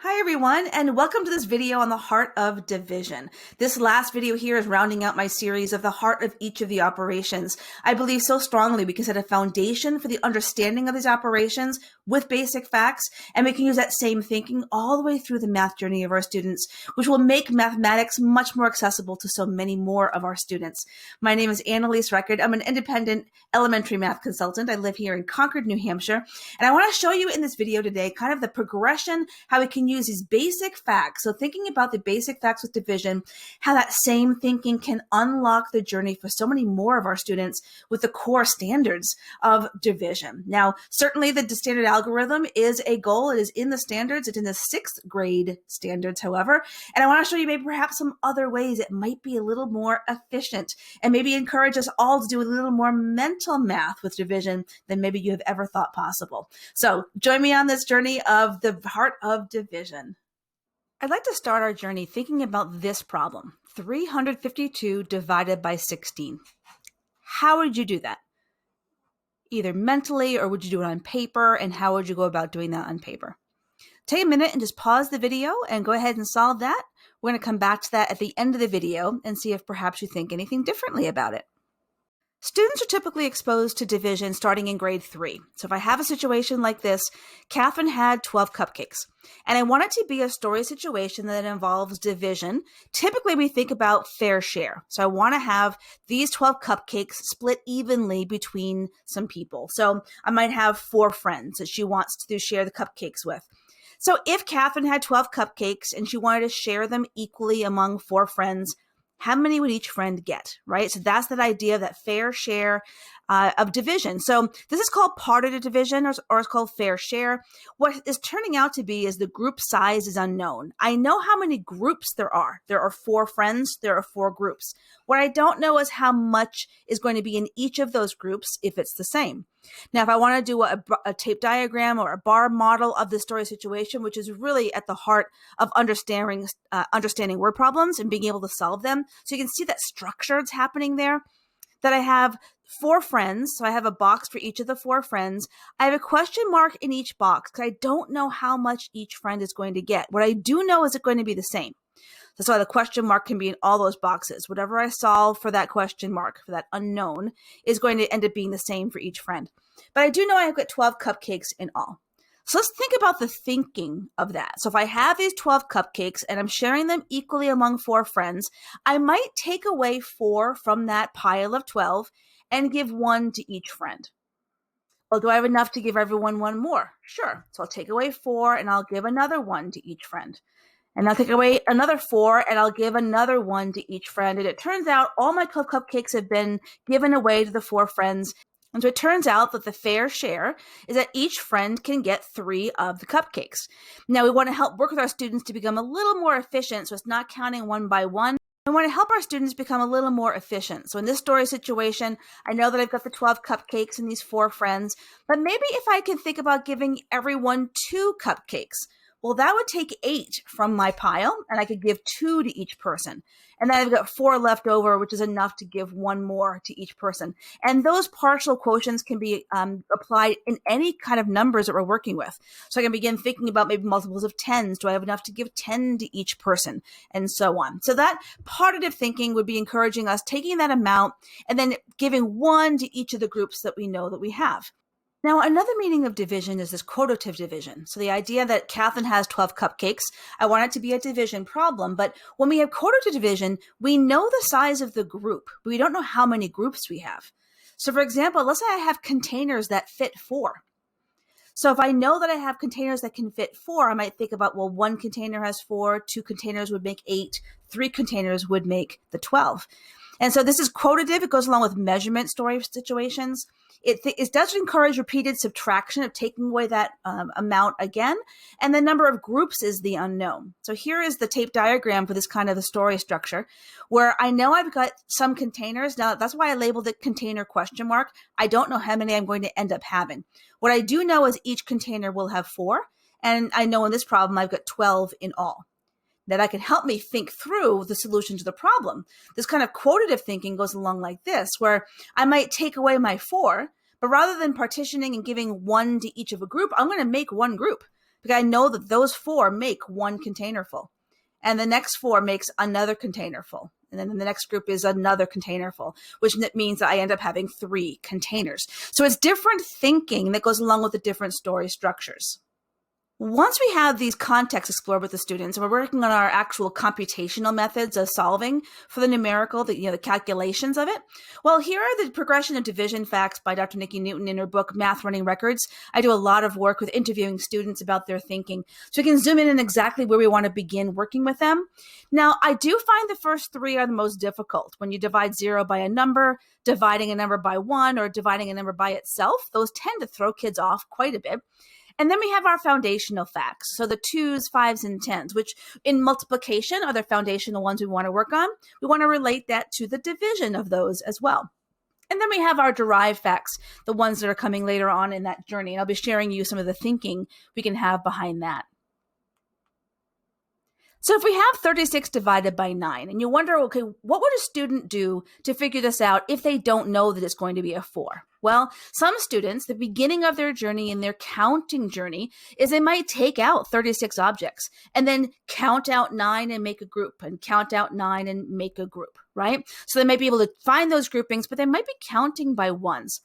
Hi everyone, and welcome to this video on the heart of division. This last video here is rounding out my series of the heart of each of the operations. I believe so strongly we can set a foundation for the understanding of these operations with basic facts, and we can use that same thinking all the way through the math journey of our students, which will make mathematics much more accessible to so many more of our students. My name is Annalise Record. I'm an independent elementary math consultant. I live here in Concord, New Hampshire, and I want to show you in this video today kind of the progression, how we can use these basic facts. So thinking about the basic facts with division, how that same thinking can unlock the journey for so many more of our students with the core standards of division. Now, certainly the standard algorithm is a goal. It is in the standards. It's in the 6th grade standards, however. And I want to show you maybe perhaps some other ways it might be a little more efficient and maybe encourage us all to do a little more mental math with division than maybe you have ever thought possible. So join me on this journey of the heart of division. I'd like to start our journey thinking about this problem, 352 divided by 16. How would you do that? Either mentally or would you do it on paper, and how would you go about doing that on paper? Take a minute and just pause the video and go ahead and solve that. We're going to come back to that at the end of the video and see if perhaps you think anything differently about it. Students are typically exposed to division starting in grade 3. So if I have a situation like this, Catherine had 12 cupcakes, and I want it to be a story situation that involves division. Typically, we think about fair share. So I want to have these 12 cupcakes split evenly between some people. So I might have 4 friends that she wants to share the cupcakes with. So if Catherine had 12 cupcakes and she wanted to share them equally among 4 friends, how many would each friend get, right? So that's that idea of that fair share of division. So this is called parted division, or it's called fair share. What is turning out to be is the group size is unknown. I know how many groups there are. There are 4 friends. There are 4 groups. What I don't know is how much is going to be in each of those groups if it's the same. Now, if I want to do a tape diagram or a bar model of the story situation, which is really at the heart of understanding word problems and being able to solve them, so you can see that structure is happening there, that I have 4 friends. So I have a box for each of the 4 friends. I have a question mark in each box because I don't know how much each friend is going to get. What I do know is it's going to be the same. That's why the question mark can be in all those boxes. Whatever I solve for that question mark, for that unknown, is going to end up being the same for each friend. But I do know I've got 12 cupcakes in all. So let's think about the thinking of that. So if I have these 12 cupcakes and I'm sharing them equally among 4 friends, I might take away 4 from that pile of 12 and give 1 to each friend. Well, do I have enough to give everyone 1 more? Sure. So I'll take away 4 and I'll give another 1 to each friend. And I'll take away another 4 and I'll give another 1 to each friend. And it turns out all my 12 cupcakes have been given away to the 4 friends. And so it turns out that the fair share is that each friend can get 3 of the cupcakes. Now, we want to help work with our students to become a little more efficient, so it's not counting one by one. We want to help our students become a little more efficient. So in this story situation, I know that I've got the 12 cupcakes and these 4 friends, but maybe if I can think about giving everyone 2 cupcakes, well, that would take 8 from my pile, and I could give 2 to each person. And then I've got 4 left over, which is enough to give 1 more to each person. And those partial quotients can be applied in any kind of numbers that we're working with. So I can begin thinking about maybe multiples of 10s. Do I have enough to give 10 to each person? And so on. So that partitive thinking would be encouraging us taking that amount and then giving 1 to each of the groups that we know that we have. Now, another meaning of division is this quotative division. So the idea that Catherine has 12 cupcakes, I want it to be a division problem. But when we have quotative division, we know the size of the group, but we don't know how many groups we have. So for example, let's say I have containers that fit 4. So if I know that I have containers that can fit 4, I might think about, well, 1 container has 4, 2 containers would make 8, 3 containers would make the 12. And so this is quotative. It goes along with measurement story situations. It does encourage repeated subtraction of taking away that amount again. And the number of groups is the unknown. So here is the tape diagram for this kind of a story structure where I know I've got some containers. Now, that's why I labeled it container question mark. I don't know how many I'm going to end up having. What I do know is each container will have 4. And I know in this problem, I've got 12 in all. That can help me think through the solution to the problem. This kind of quotative thinking goes along like this, where I might take away my 4, but rather than partitioning and giving 1 to each of a group, I'm going to make 1 group. because I know that those 4 make one container full. And the next 4 makes another container full. And then the next group is another container full, which means that I end up having 3 containers. So it's different thinking that goes along with the different story structures. Once we have these contexts explored with the students, and we're working on our actual computational methods of solving for the numerical, the calculations of it. Well, here are the progression of division facts by Dr. Nikki Newton in her book, Math Running Records. I do a lot of work with interviewing students about their thinking. So we can zoom in on exactly where we want to begin working with them. Now, I do find the first 3 are the most difficult. When you divide 0 by a number, dividing a number by 1, or dividing a number by itself, those tend to throw kids off quite a bit. And then we have our foundational facts. So the 2s, 5s, and 10s, which in multiplication are the foundational ones we want to work on. We want to relate that to the division of those as well. And then we have our derived facts, the ones that are coming later on in that journey. And I'll be sharing you some of the thinking we can have behind that. So if we have 36 divided by 9, and you wonder, okay, what would a student do to figure this out if they don't know that it's going to be a 4? Well, some students, the beginning of their journey in their counting journey is they might take out 36 objects and then count out 9 and make a group, and count out 9 and make a group, right? So they might be able to find those groupings, but they might be counting by ones.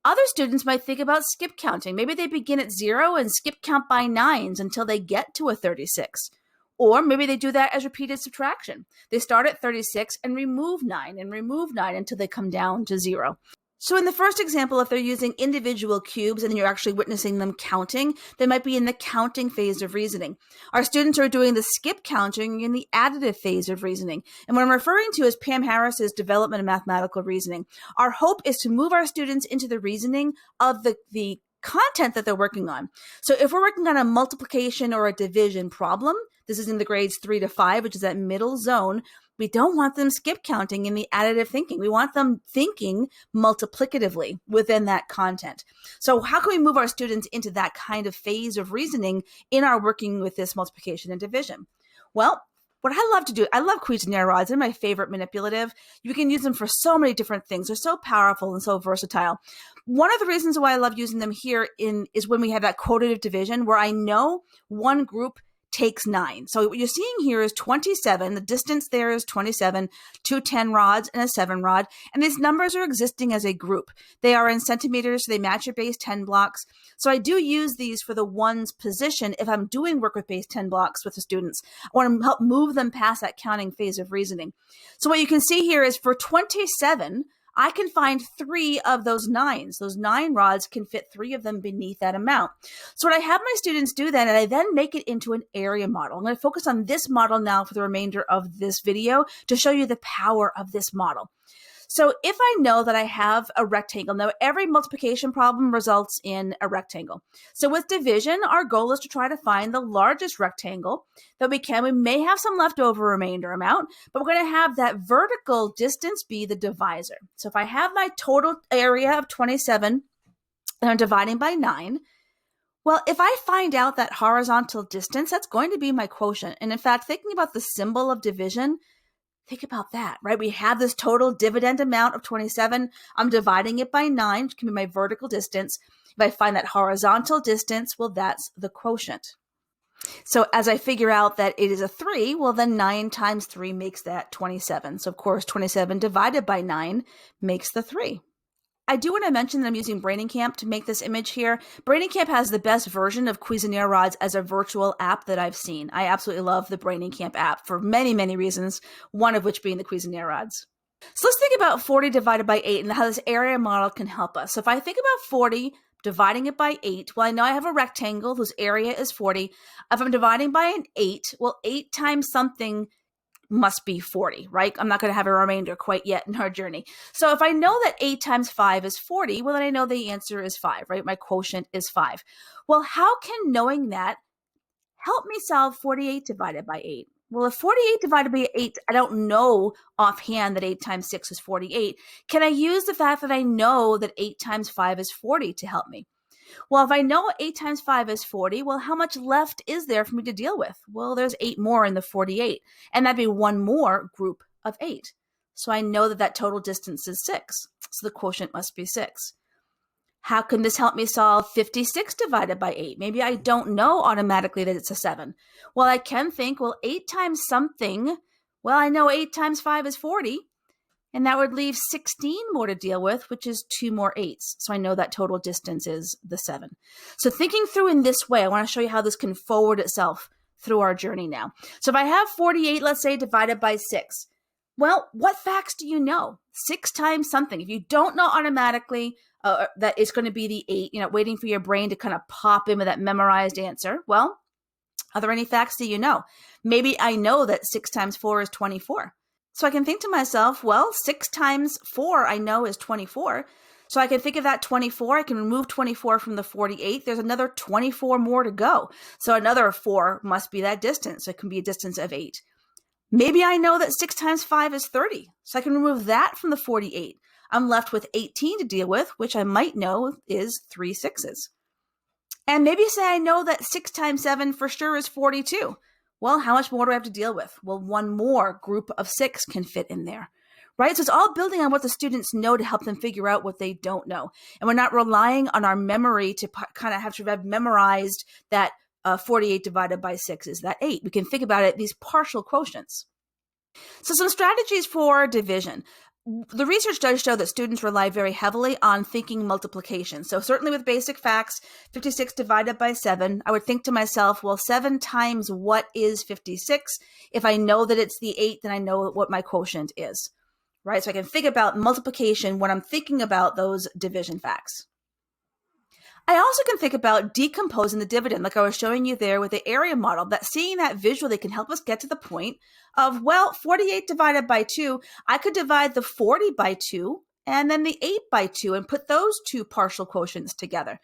Other students might think about skip counting. Maybe they begin at 0 and skip count by 9s until they get to a 36. Or maybe they do that as repeated subtraction. They start at 36 and remove 9 until they come down to 0. So in the first example, if they're using individual cubes and you're actually witnessing them counting, they might be in the counting phase of reasoning. Our students are doing the skip counting in the additive phase of reasoning. And what I'm referring to is Pam Harris's development of mathematical reasoning. Our hope is to move our students into the reasoning of the content that they're working on. So if we're working on a multiplication or a division problem, this is in the grades 3 to 5, which is that middle zone. We don't want them skip counting in the additive thinking. We want them thinking multiplicatively within that content. So how can we move our students into that kind of phase of reasoning in our working with this multiplication and division? Well, what I love to do, I love Cuisenaire rods. They're my favorite manipulative. You can use them for so many different things. They're so powerful and so versatile. One of the reasons why I love using them here is when we have that quotative division where I know one group takes 9. So what you're seeing here is 27. The distance there is 27, 2 10 rods and a 7 rod. And these numbers are existing as a group. They are in centimeters, so they match your base 10 blocks. So I do use these for the ones position if I'm doing work with base 10 blocks with the students. I want to help move them past that counting phase of reasoning. So what you can see here is for 27, I can find 3 of those 9s. Those 9 rods can fit 3 of them beneath that amount. So what I have my students do then, and I then make it into an area model. I'm going to focus on this model now for the remainder of this video to show you the power of this model. So if I know that I have a rectangle, now every multiplication problem results in a rectangle. So with division, our goal is to try to find the largest rectangle that we can. We may have some leftover remainder amount, but we're going to have that vertical distance be the divisor. So if I have my total area of 27 and I'm dividing by 9, well, if I find out that horizontal distance, that's going to be my quotient. And in fact, thinking about the symbol of division, think about that, right? We have this total dividend amount of 27. I'm dividing it by 9, which can be my vertical distance. If I find that horizontal distance, well, that's the quotient. So as I figure out that it is a 3, well, then 9 times 3 makes that 27. So of course, 27 divided by 9 makes the 3. I do want to mention that I'm using Braining Camp to make this image here. Braining Camp has the best version of Cuisenaire rods as a virtual app that I've seen. I absolutely love the Braining Camp app for many, many reasons, one of which being the Cuisenaire rods. So let's think about 40 divided by 8 and how this area model can help us. So if I think about 40 dividing it by 8, well, I know I have a rectangle whose area is 40. If I'm dividing by an 8, well, 8 times something must be 40, right? I'm not going to have a remainder quite yet in our journey. So if I know that 8 times 5 is 40, well, then I know the answer is 5, right? My quotient is 5. Well, how can knowing that help me solve 48 divided by 8? Well, if 48 divided by 8, I don't know offhand that 8 times 6 is 48. Can I use the fact that I know that 8 times 5 is 40 to help me? Well, if I know 8 times 5 is 40, well, how much left is there for me to deal with? Well, there's 8 more in the 48, and that'd be one more group of 8. So I know that that total distance is 6, so the quotient must be 6. How can this help me solve 56 divided by 8? Maybe I don't know automatically that it's a 7. Well, I can think, well, 8 times something. Well, I know 8 times 5 is 40. And that would leave 16 more to deal with, which is 2 more 8s. So I know that total distance is the 7. So thinking through in this way, I want to show you how this can forward itself through our journey now. So if I have 48, let's say, divided by 6, well, what facts do you know? 6 times something. If you don't know automatically that it's going to be the 8, waiting for your brain to kind of pop in with that memorized answer, well, are there any facts that you know? Maybe I know that 6 times 4 is 24. So I can think to myself, well, 6 times 4 I know is 24. So I can think of that 24. I can remove 24 from the 48. There's another 24 more to go. So another 4 must be that distance. So it can be a distance of 8. Maybe I know that 6 times 5 is 30. So I can remove that from the 48. I'm left with 18 to deal with, which I might know is 3 6s. And maybe say I know that 6 times 7 for sure is 42. Well, how much more do I have to deal with? Well, one more group of 6 can fit in there, right? So it's all building on what the students know to help them figure out what they don't know. And we're not relying on our memory to kind of have to have memorized that 48 divided by 6 is that 8. We can think about it, these partial quotients. So some strategies for division. The research does show that students rely very heavily on thinking multiplication. So certainly with basic facts, 56 divided by 7, I would think to myself, well, 7 times what is 56? If I know that it's the 8, then I know what my quotient is, right? So I can think about multiplication when I'm thinking about those division facts. I also can think about decomposing the dividend, like I was showing you there with the area model, that seeing that visually can help us get to the point of, well, 48 divided by 2, I could divide the 40 by 2 and then the 8 by 2 and put those two partial quotients together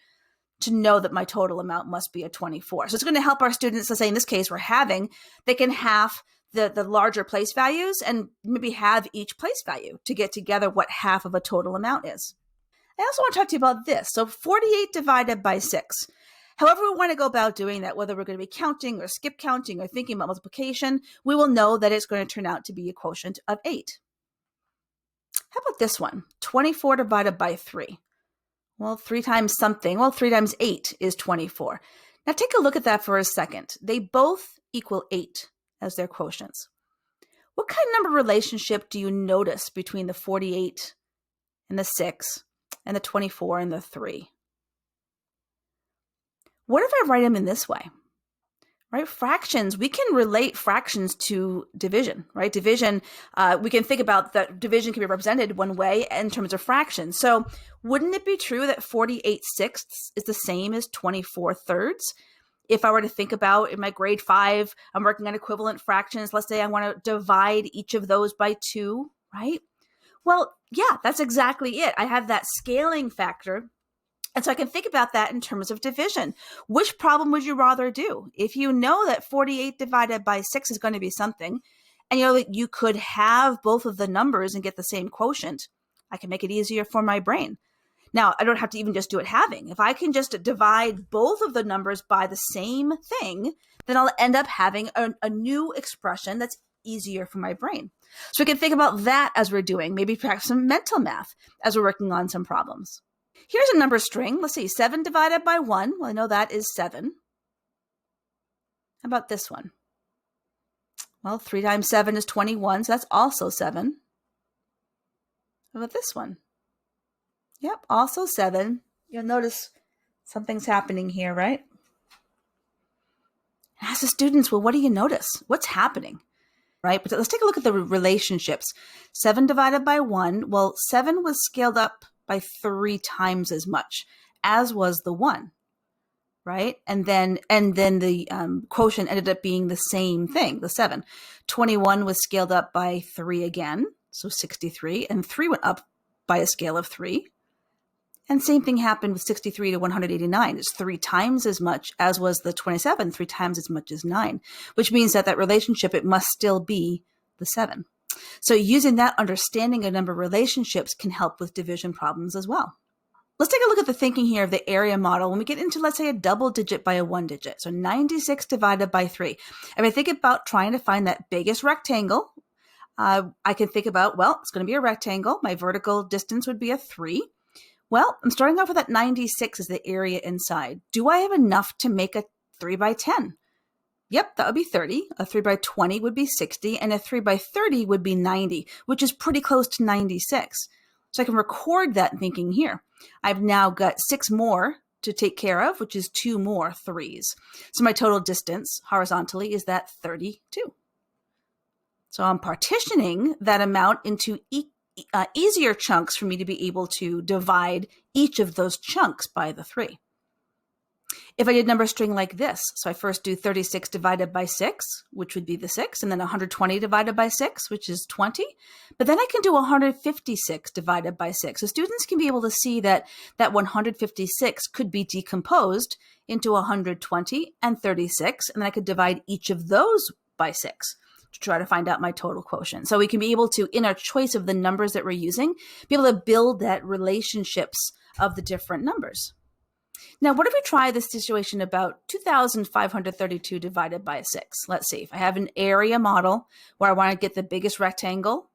to know that my total amount must be a 24. So it's going to help our students, let's say in this case, they can half the larger place values and maybe have each place value to get together what half of a total amount is. I also want to talk to you about this. So 48 divided by 6. However we want to go about doing that, whether we're going to be counting or skip counting or thinking about multiplication, we will know that it's going to turn out to be a quotient of 8. How about this one? 24 divided by 3. Well, 3 times something. Well, 3 times 8 is 24. Now take a look at that for a second. They both equal 8 as their quotients. What kind of number relationship do you notice between the 48 and the 6? And the 24 and the 3. What if I write them in this way? Right? Fractions, we can relate fractions to division, right? Division, we can think about that division can be represented one way in terms of fractions. So wouldn't it be true that 48 sixths is the same as 24 thirds? If I were to think about in my grade 5, I'm working on equivalent fractions. Let's say I want to divide each of those by 2, right? Well, yeah, that's exactly it. I have that scaling factor. And so I can think about that in terms of division. Which problem would you rather do? If you know that 48 divided by 6 is going to be something, and you know that you could have both of the numbers and get the same quotient, I can make it easier for my brain. Now, I don't have to even just do it halving. If I can just divide both of the numbers by the same thing, then I'll end up having a new expression that's easier for my brain. So we can think about that as we're doing, maybe perhaps some mental math as we're working on some problems. Here's a number string. Let's see, 7 divided by 1. Well, I know that is 7. How about this one? Well, 3 times 7 is 21, so that's also 7. How about this one? Yep, also 7. You'll notice something's happening here, right? Ask the students, well, what do you notice? What's happening? Right? But let's take a look at the relationships. 7 divided by 1. Well, 7 was scaled up by 3 times as much, as was the 1, right? And then the quotient ended up being the same thing, the 7. 21 was scaled up by 3 again, so 63, and 3 went up by a scale of 3. And same thing happened with 63 to 189. It's 3 times as much as was the 27, 3 times as much as 9, which means that relationship, it must still be the 7. So using that understanding of number relationships can help with division problems as well. Let's take a look at the thinking here of the area model when we get into, let's say, a double digit by a 1 digit. So 96 divided by 3. If I think about trying to find that biggest rectangle, I can think about, well, it's going to be a rectangle. My vertical distance would be a 3. Well, I'm starting off with that 96 as the area inside. Do I have enough to make a 3 by 10? Yep, that would be 30. A 3 by 20 would be 60, and a 3 by 30 would be 90, which is pretty close to 96. So I can record that thinking here. I've now got 6 more to take care of, which is 2 more 3s. So my total distance horizontally is that 32. So I'm partitioning that amount into easier chunks for me to be able to divide each of those chunks by the 3. If I did number string like this, so I first do 36 divided by 6, which would be the 6, and then 120 divided by 6, which is 20. But then I can do 156 divided by 6. So students can be able to see that that 156 could be decomposed into 120 and 36, and then I could divide each of those by 6 to try to find out my total quotient. So we can be able to, in our choice of the numbers that we're using, be able to build that relationships of the different numbers. Now, what if we try this situation about 2,532 divided by 6? Let's see. If I have an area model where I want to get the biggest rectangle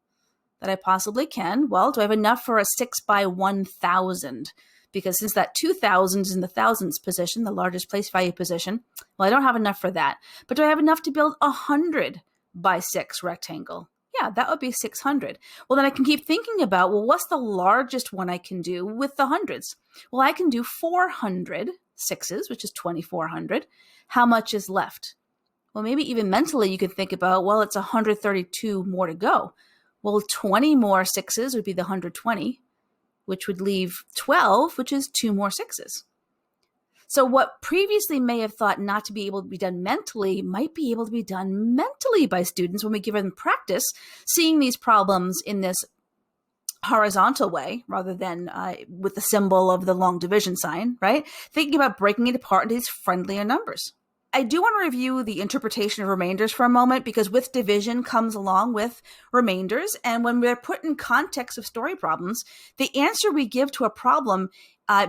that I possibly can, well, do I have enough for a 6 by 1,000? Because since that 2,000 is in the thousands position, the largest place value position, well, I don't have enough for that. But do I have enough to build a 100 by 6 rectangle? Yeah, that would be 600. Well, then I can keep thinking about, well, what's the largest one I can do with the hundreds? Well, I can do 400 sixes, which is 2,400. How much is left? Well, maybe even mentally you could think about, well, it's 132 more to go. Well, 20 more sixes would be the 120, which would leave 12, which is 2 more sixes. So what previously may have thought not to be able to be done mentally might be able to be done mentally by students when we give them practice seeing these problems in this horizontal way rather than with the symbol of the long division sign, right? Thinking about breaking it apart into these friendlier numbers. I do want to review the interpretation of remainders for a moment because with division comes along with remainders. And when we're put in context of story problems, the answer we give to a problem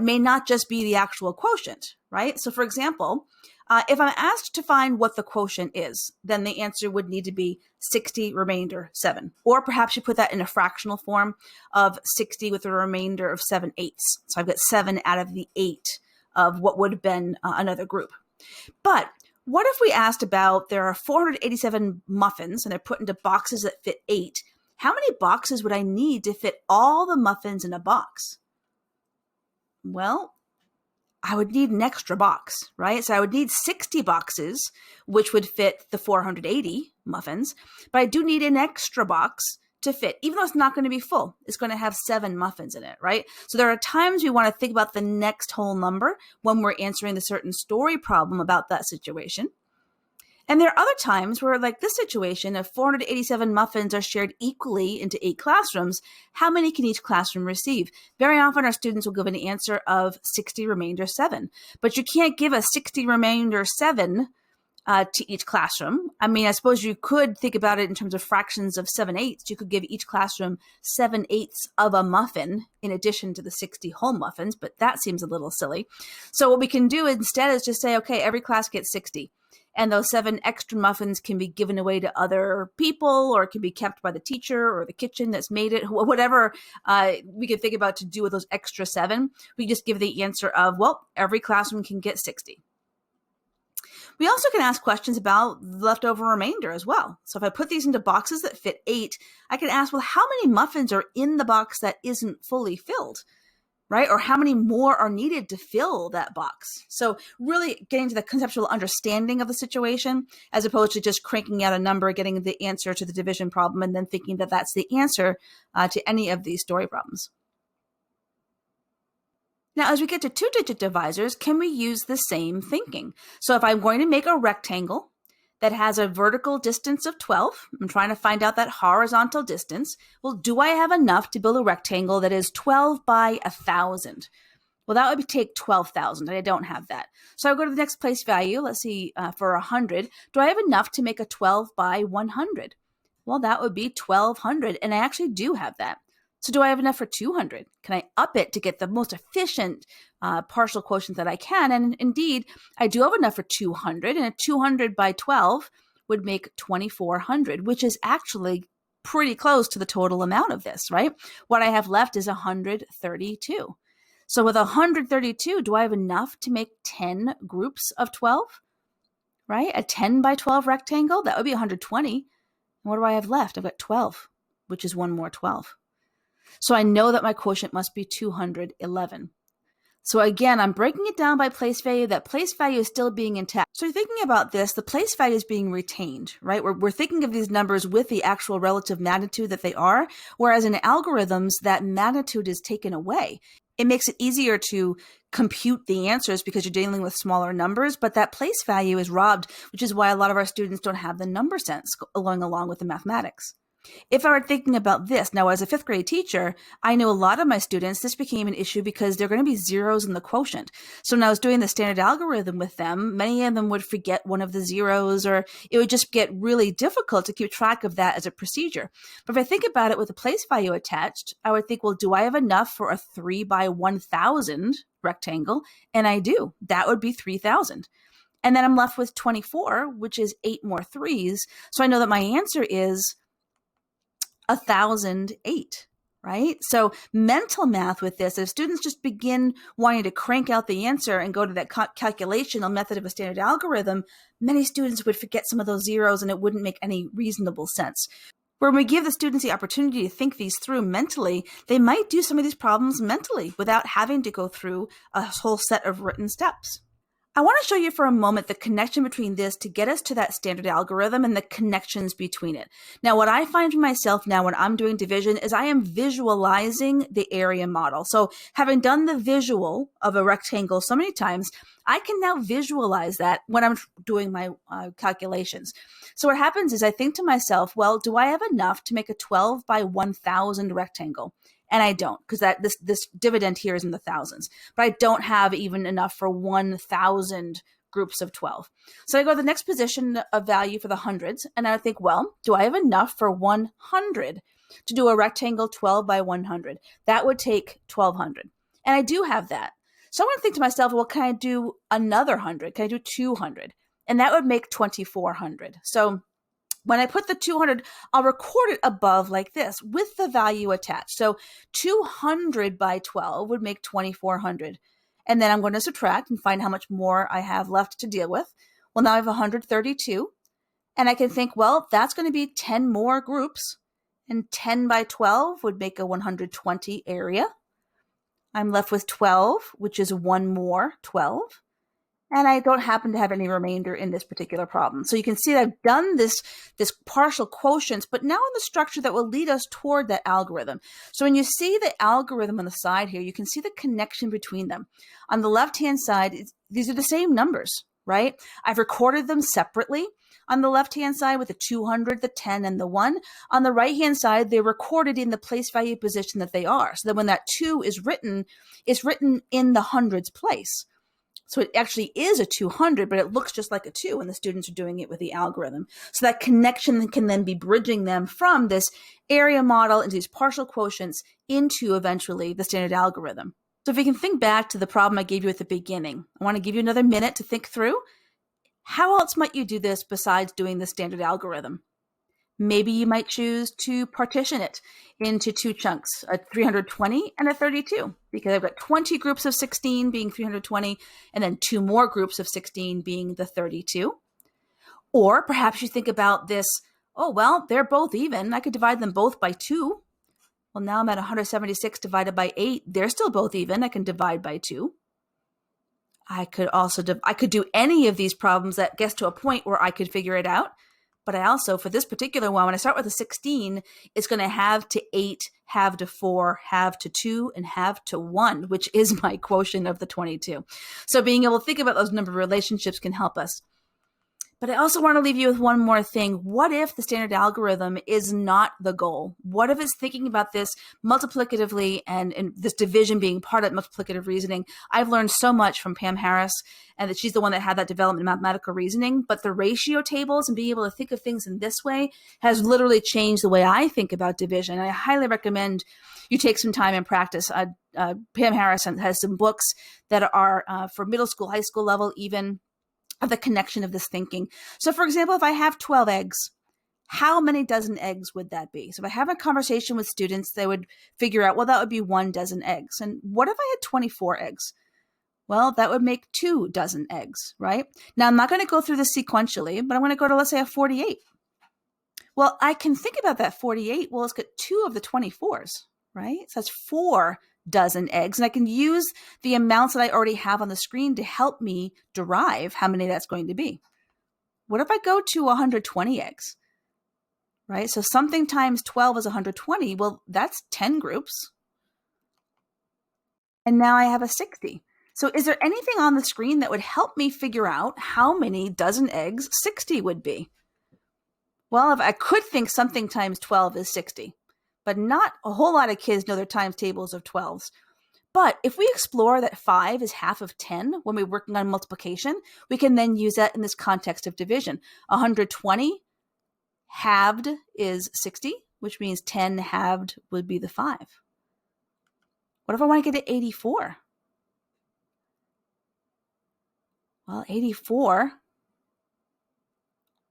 may not just be the actual quotient, right? So for example, if I'm asked to find what the quotient is, then the answer would need to be 60 remainder 7. Or perhaps you put that in a fractional form of 60 with a remainder of 7/8. So I've got 7 out of the 8 of what would have been another group. But what if we asked about there are 487 muffins and they're put into boxes that fit 8. How many boxes would I need to fit all the muffins in a box? Well, I would need an extra box, right? So I would need 60 boxes, which would fit the 480 muffins, but I do need an extra box to fit, even though it's not going to be full. It's going to have 7 muffins in it, right? So there are times we want to think about the next whole number when we're answering the certain story problem about that situation. And there are other times where, like this situation, if 487 muffins are shared equally into 8 classrooms, how many can each classroom receive? Very often our students will give an answer of 60 remainder 7. But you can't give a 60 remainder 7 to each classroom. I mean, I suppose you could think about it in terms of fractions of 7/8. You could give each classroom 7/8 of a muffin in addition to the 60 whole muffins, but that seems a little silly. So what we can do instead is just say, okay, every class gets 60. And those 7 extra muffins can be given away to other people or can be kept by the teacher or the kitchen that's made it, whatever we can think about to do with those extra 7. We just give the answer of, well, every classroom can get 60. We also can ask questions about leftover remainder as well. So if I put these into boxes that fit 8, I can ask, well, how many muffins are in the box that isn't fully filled, right? Or how many more are needed to fill that box? So really getting to the conceptual understanding of the situation as opposed to just cranking out a number, getting the answer to the division problem, and then thinking that that's the answer to any of these story problems. Now, as we get to 2-digit divisors, can we use the same thinking? So if I'm going to make a rectangle that has a vertical distance of 12, I'm trying to find out that horizontal distance. Well, do I have enough to build a rectangle that is 12 by 1,000? Well, that would take 12,000, and I don't have that. So I'll go to the next place value. Let's see, for 100. Do I have enough to make a 12 by 100? Well, that would be 1,200, and I actually do have that. So do I have enough for 200? Can I up it to get the most efficient partial quotient that I can? And indeed, I do have enough for 200, and a 200 by 12 would make 2,400, which is actually pretty close to the total amount of this, right? What I have left is 132. So with 132, do I have enough to make 10 groups of 12? Right? A 10 by 12 rectangle, that would be 120. And what do I have left? I've got 12, which is one more 12. So I know that my quotient must be 211. So again, I'm breaking it down by place value. That place value is still being intact. So you're thinking about this, the place value is being retained, right? We're thinking of these numbers with the actual relative magnitude that they are, whereas in algorithms, that magnitude is taken away. It makes it easier to compute the answers because you're dealing with smaller numbers, but that place value is robbed, which is why a lot of our students don't have the number sense going along with the mathematics. If I were thinking about this, now as a fifth grade teacher, I know a lot of my students, this became an issue because there are going to be zeros in the quotient. So when I was doing the standard algorithm with them, many of them would forget one of the zeros, or it would just get really difficult to keep track of that as a procedure. But if I think about it with a place value attached, I would think, well, do I have enough for a 3 by 1,000 rectangle? And I do. That would be 3,000. And then I'm left with 24, which is 8 more 3s. So I know that my answer is 1,008, right? So mental math with this, if students just begin wanting to crank out the answer and go to that calculational method of a standard algorithm, many students would forget some of those zeros and it wouldn't make any reasonable sense. When we give the students the opportunity to think these through mentally, they might do some of these problems mentally without having to go through a whole set of written steps. I want to show you for a moment the connection between this to get us to that standard algorithm and the connections between it. Now, what I find for myself now when I'm doing division is I am visualizing the area model. So having done the visual of a rectangle so many times, I can now visualize that when I'm doing my calculations. So what happens is I think to myself, well, do I have enough to make a 12 by 1,000 rectangle? And I don't, because this dividend here is in the thousands. But I don't have even enough for 1,000 groups of 12. So I go to the next position of value for the hundreds, and I think, well, do I have enough for 100 to do a rectangle 12 by 100? That would take 1,200. And I do have that. So I want to think to myself, well, can I do another 100? Can I do 200? And that would make 2,400. So when I put the 200, I'll record it above like this with the value attached. So 200 by 12 would make 2,400. And then I'm going to subtract and find how much more I have left to deal with. Well, now I have 132. And I can think, well, that's going to be 10 more groups. And 10 by 12 would make a 120 area. I'm left with 12, which is one more 12. And I don't happen to have any remainder in this particular problem. So you can see that I've done this partial quotients, but now in the structure that will lead us toward that algorithm. So when you see the algorithm on the side here, you can see the connection between them. On the left-hand side, these are the same numbers, right? I've recorded them separately. On the left-hand side with the 200, the 10, and the 1. On the right-hand side, they're recorded in the place value position that they are. So that when that 2 is written, it's written in the hundreds place. So it actually is a 200, but it looks just like a 2 when the students are doing it with the algorithm. So that connection can then be bridging them from this area model into these partial quotients into eventually the standard algorithm. So if you can think back to the problem I gave you at the beginning, I want to give you another minute to think through. How else might you do this besides doing the standard algorithm? Maybe you might choose to partition it into two chunks, a 320 and a 32, because I've got 20 groups of 16 being 320, and then 2 more groups of 16 being the 32. Or perhaps you think about this, oh, well, they're both even. I could divide them both by 2. Well, now I'm at 176 divided by 8. They're still both even. I can divide by 2. I could also, I could do any of these problems that gets to a point where I could figure it out. But I also, for this particular one, when I start with a 16, it's going to have to 8, have to 4, have to 2, and have to 1, which is my quotient of the 22. So being able to think about those number of relationships can help us. But I also want to leave you with one more thing. What if the standard algorithm is not the goal? What if it's thinking about this multiplicatively and this division being part of multiplicative reasoning? I've learned so much from Pam Harris, and that she's the one that had that development in mathematical reasoning. But the ratio tables and being able to think of things in this way has literally changed the way I think about division. I highly recommend you take some time and practice. Pam Harris has some books that are for middle school, high school level even, of the connection of this thinking. So for example, if I have 12 eggs, how many dozen eggs would that be? So if I have a conversation with students, they would figure out, well, that would be 1 dozen eggs. And what if I had 24 eggs? Well, that would make 2 dozen eggs, right? Now, I'm not going to go through this sequentially, but I'm going to go to, let's say, a 48. Well, I can think about that 48. Well, let's get 2 of the 24s, right? So that's 4 dozen eggs. And I can use the amounts that I already have on the screen to help me derive how many that's going to be. What if I go to 120 eggs, right? So something times 12 is 120. Well, that's 10 groups. And now I have a 60. So is there anything on the screen that would help me figure out how many dozen eggs 60 would be? Well, if I could think something times 12 is 60, but not a whole lot of kids know their times tables of 12s. But if we explore that 5 is half of 10 when we're working on multiplication, we can then use that in this context of division. 120 halved is 60, which means 10 halved would be the 5. What if I want to get to 84? Well, 84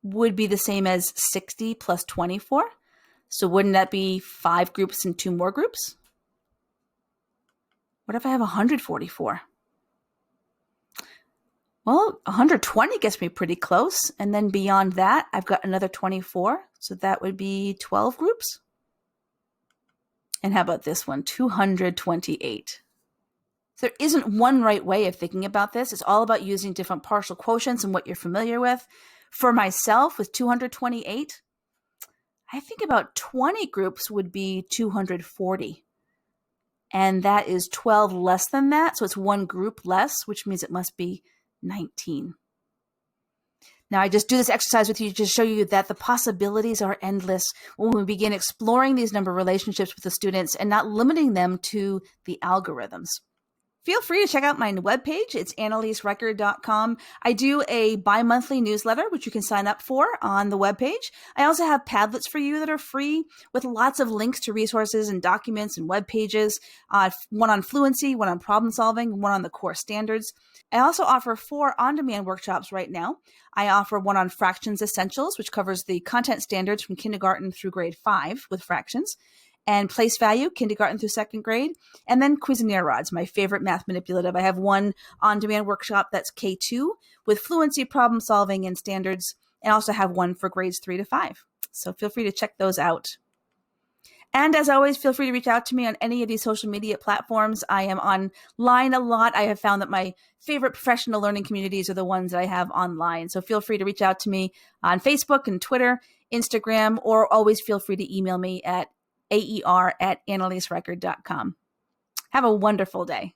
would be the same as 60 plus 24. So wouldn't that be 5 groups and 2 more groups? What if I have 144? Well, 120 gets me pretty close. And then beyond that, I've got another 24. So that would be 12 groups. And how about this one? 228. So there isn't one right way of thinking about this. It's all about using different partial quotients and what you're familiar with. For myself, with 228, I think about 20 groups would be 240. And that is 12 less than that. So it's 1 group less, which means it must be 19. Now, I just do this exercise with you to show you that the possibilities are endless when we begin exploring these number relationships with the students and not limiting them to the algorithms. Feel free to check out my webpage. It's annaliserecord.com. I do a bi-monthly newsletter, which you can sign up for on the webpage. I also have Padlets for you that are free with lots of links to resources and documents and web pages, one on fluency, one on problem solving, one on the core standards. I also offer 4 on-demand workshops right now. I offer one on Fractions Essentials, which covers the content standards from kindergarten through grade 5 with fractions, and Place Value, kindergarten through 2nd grade, and then Cuisenaire Rods, my favorite math manipulative. I have one on-demand workshop that's K2 with fluency, problem solving, and standards, and also have one for grades 3 to 5. So feel free to check those out. And as always, feel free to reach out to me on any of these social media platforms. I am online a lot. I have found that my favorite professional learning communities are the ones that I have online. So feel free to reach out to me on Facebook and Twitter, Instagram, or always feel free to email me at aer@annaliserecord.com. Have a wonderful day.